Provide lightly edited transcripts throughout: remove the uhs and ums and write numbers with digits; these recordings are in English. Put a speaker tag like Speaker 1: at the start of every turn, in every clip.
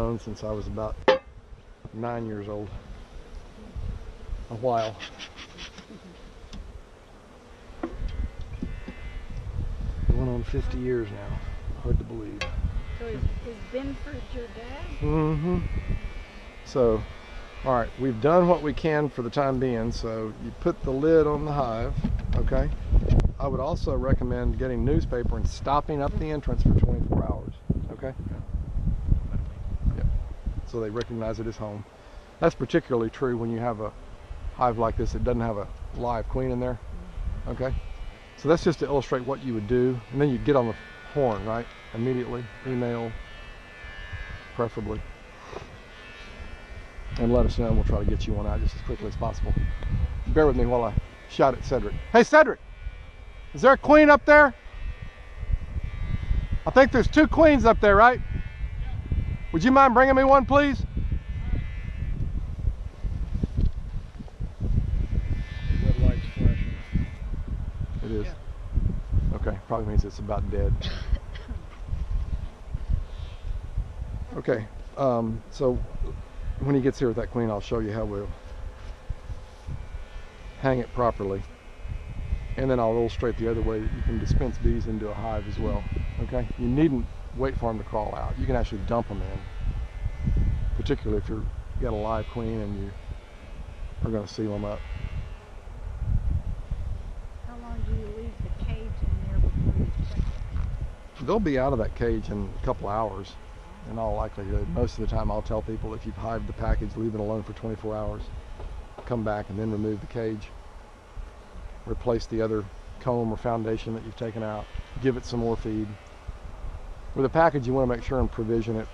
Speaker 1: owned since I was about 9 years old. A while. Going on 50 years now. Hard to believe.
Speaker 2: So is Binford your dad?
Speaker 1: Mm-hmm. So, all right, we've done what we can for the time being. So you put the lid on the hive, okay? I would also recommend getting newspaper and stopping up the entrance for 24 hours, okay? Yep. So they recognize it as home. That's particularly true when you have a hive like this that doesn't have a live queen in there, okay? So that's just to illustrate what you would do, and then you get on the horn, right? Immediately, email, preferably, and let us know, and we'll try to get you one out just as quickly as possible. Bear with me while I shout at Cedric. Hey, Cedric, is there a queen up there? I think there's 2 queens up there, right? Would you mind bringing me one, please?
Speaker 3: Red light's flashing.
Speaker 1: It is. Okay, probably means it's about dead. Okay, so when he gets here with that queen, I'll show you how we'll hang it properly. And then I'll illustrate the other way that you can dispense bees into a hive as well. Okay, you needn't wait for them to crawl out. You can actually dump them in, particularly if you got a live queen and you are going to seal them up.
Speaker 2: How long do you leave the cage in there before you check it?
Speaker 1: They'll be out of that cage in a couple hours, in all likelihood. Most of the time I'll tell people if you've hived the package, leave it alone for 24 hours. Come back and then remove the cage. Replace the other comb or foundation that you've taken out. Give it some more feed. With a package, you want to make sure and provision it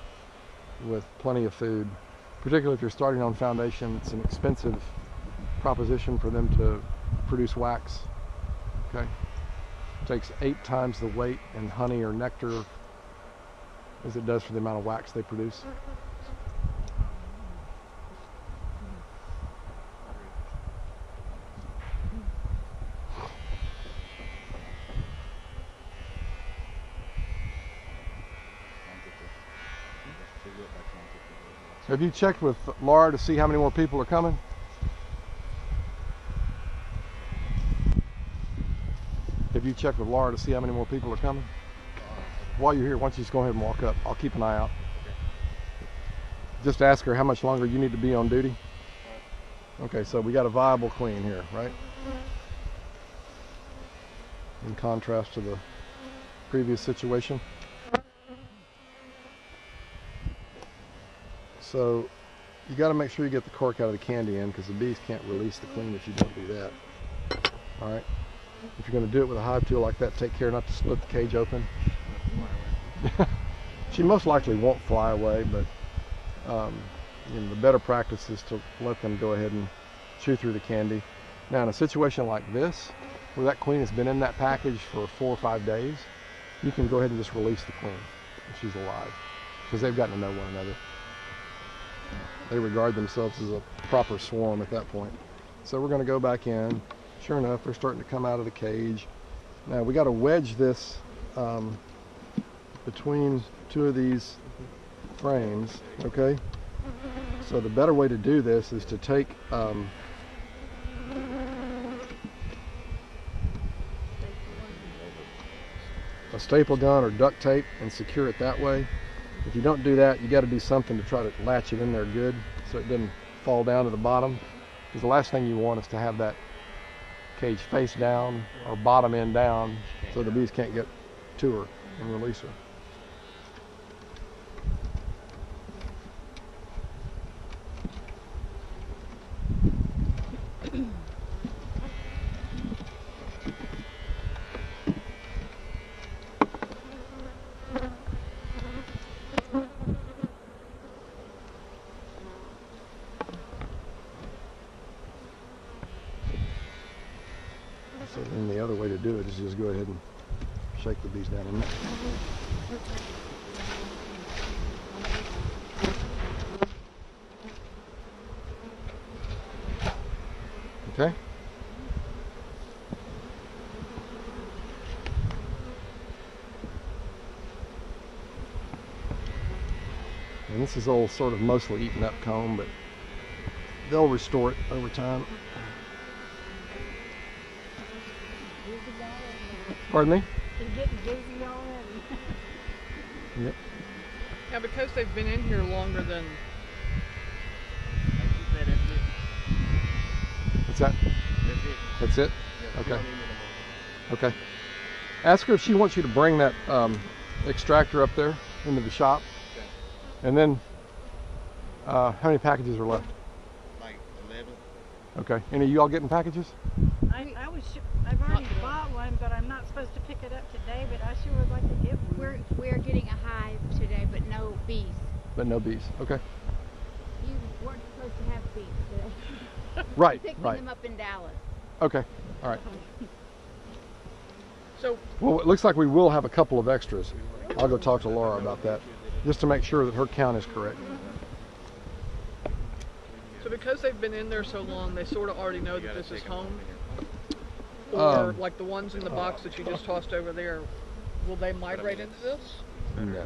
Speaker 1: with plenty of food. Particularly if you're starting on foundation, it's an expensive proposition for them to produce wax. Okay, it takes 8 times the weight in honey or nectar as it does for the amount of wax they produce. Have you checked with Laura to see how many more people are coming? Have you checked with Laura to see how many more people are coming? While you're here, why don't you just go ahead and walk up? I'll keep an eye out. Just ask her how much longer you need to be on duty. Okay, so we got a viable queen here, right? In contrast to the previous situation. So you got to make sure you get the cork out of the candy in, because the bees can't release the queen if you don't do that. All right. If you're going to do it with a hive tool like that, take care not to split the cage open. She most likely won't fly away, but you know, the better practice is to let them go ahead and chew through the candy. Now, in a situation like this, where that queen has been in that package for 4 or 5 days, you can go ahead and just release the queen if she's alive, because they've gotten to know one another. They regard themselves as a proper swarm at that point. So we're going to go back in. Sure enough, they're starting to come out of the cage. Now we got to wedge this between 2 of these frames, okay? So the better way to do this is to take a staple gun or duct tape and secure it that way. If you don't do that, you got to do something to try to latch it in there good so it doesn't fall down to the bottom. Because the last thing you want is to have that cage face down or bottom end down so the bees can't get to her and release her. So then the other way to do it is just go ahead and shake the bees down in there. Okay? And this is all sort of mostly eaten up comb, but they'll restore it over time. Pardon me?
Speaker 2: You're getting dizzy already.
Speaker 1: Yep.
Speaker 4: Yeah, because they've been in here longer than.
Speaker 1: What's that? That's it? Okay. Okay. Ask her if she wants you to bring that extractor up there into the shop. And then, how many packages are left?
Speaker 5: Like 11.
Speaker 1: Okay. Any of you all getting packages?
Speaker 2: I've already bought one, but I'm not supposed to pick it up today, but I sure would like to get one.
Speaker 6: We're getting a hive today, but no bees.
Speaker 1: But no bees. Okay.
Speaker 6: You weren't supposed to have bees today.
Speaker 1: Right.
Speaker 6: Picking
Speaker 1: Right.
Speaker 6: them up in Dallas.
Speaker 1: Okay. All right.
Speaker 4: So
Speaker 1: Well, it looks like we will have a couple of extras. I'll go talk to Laura about that, just to make sure that her count is correct.
Speaker 4: because they've been in there so long, they sort of already know that this is home. Or like the ones in the box that you just tossed over there, will they migrate into this?
Speaker 1: No.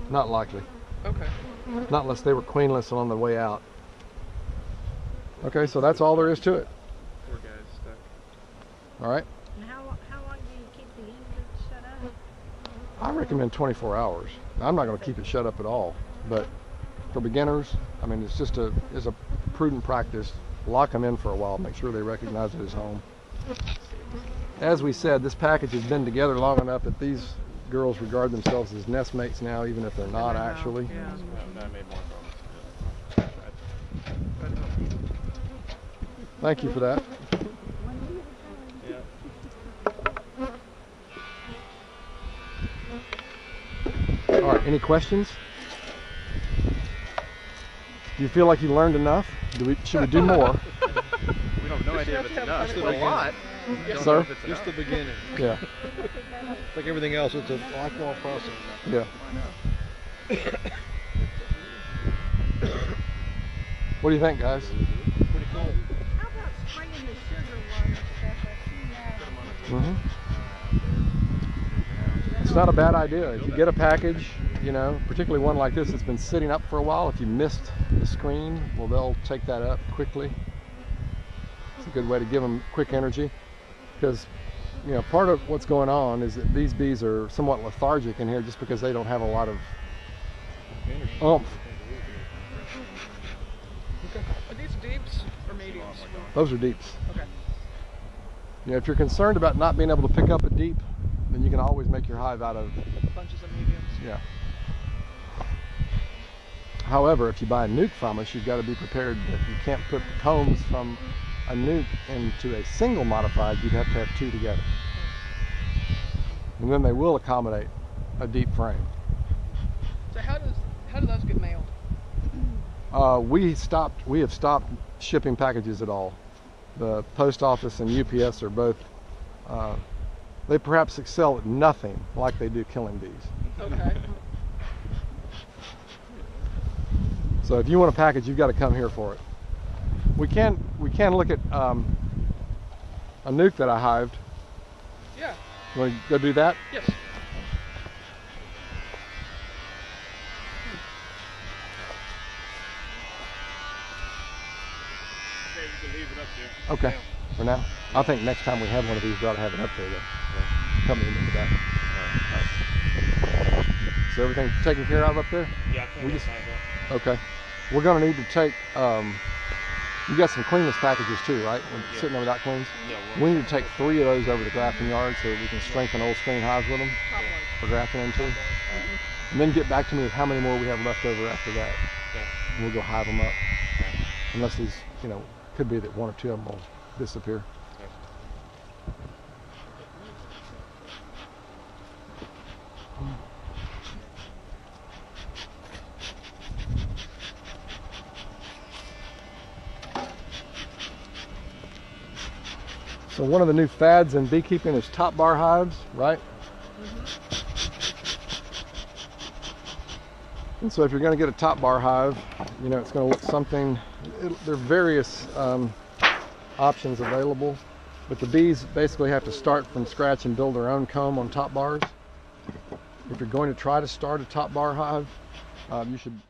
Speaker 1: Not likely.
Speaker 4: Okay.
Speaker 1: Not unless they were queenless on the way out. Okay, so that's all there is to it.
Speaker 3: Poor guy's stuck.
Speaker 1: All right.
Speaker 2: And how long do you keep the engine shut up?
Speaker 1: I recommend 24 hours. I'm not going to keep it shut up at all, but for beginners, I mean, it's just a prudent practice. Lock them in for a while, make sure they recognize it as home. As we said, this package has been together long enough that these girls regard themselves as nestmates now, even if they're not actually.
Speaker 4: Yeah.
Speaker 3: No, I made more
Speaker 1: Thank you for that.
Speaker 3: Yeah.
Speaker 1: All right, any questions? Do you feel like you learned enough? Should we do more?
Speaker 3: We have no idea if it's enough.
Speaker 4: It's
Speaker 3: a lot.
Speaker 1: Sir?
Speaker 3: Just the beginning.
Speaker 1: Yeah,
Speaker 5: Like everything else, it's a lifelong process.
Speaker 1: yeah. What do you think, guys?
Speaker 5: Pretty cool.
Speaker 2: How about spraying the sugar water stuff? I've seen that.
Speaker 1: It's not a bad idea. If you get a package, you know, particularly one like this that's been sitting up for a while, if you missed the screen, well, they'll take that up quickly. It's a good way to give them quick energy, because, you know, part of what's going on is that these bees are somewhat lethargic in here just because they don't have a lot of oomph.
Speaker 4: Are these deeps or mediums?
Speaker 1: Those are deeps.
Speaker 4: Okay.
Speaker 1: You know, if you're concerned about not being able to pick up a deep, then you can always make your hive out of,
Speaker 4: Bunches of mediums.
Speaker 1: yeah. However, if you buy a nuke from us, you've got to be prepared that you can't put combs from a nuke into a single modified. You'd have to have two together. And then they will accommodate a deep frame.
Speaker 4: So how do those get mailed?
Speaker 1: We have stopped shipping packages at all. The post office and UPS are both, they perhaps excel at nothing like they do killing bees.
Speaker 4: Okay.
Speaker 1: So if you want a package, you've got to come here for it. We can look at a nuke that I hived.
Speaker 4: Yeah.
Speaker 1: You want to go do that?
Speaker 4: Yes.
Speaker 3: Okay, you can leave it up there.
Speaker 1: Okay, for now. I think next time we have one of these, we ought to have it up there though. Come in with that. Is everything taken care of up there?
Speaker 3: Yeah, I
Speaker 1: We
Speaker 3: think
Speaker 1: just-
Speaker 3: that's
Speaker 1: Okay. We're going to need to take, you got some queenless packages too, right?
Speaker 3: Yeah.
Speaker 1: Sitting there without queens?
Speaker 3: Yeah,
Speaker 1: We need to take 3 of those over to grafting yard so that we can strengthen old screen hives with them
Speaker 4: Top one.
Speaker 1: for grafting into. And then get back to me with how many more we have left over after that.
Speaker 3: Okay.
Speaker 1: And we'll go hive them up. Unless these, you know, could be that 1 or 2 of them will disappear. So one of the new fads in beekeeping is top bar hives, right? And so if you're going to get a top bar hive, you know, it's going to look something, there are various options available, but the bees basically have to start from scratch and build their own comb on top bars. If you're going to try to start a top bar hive, You should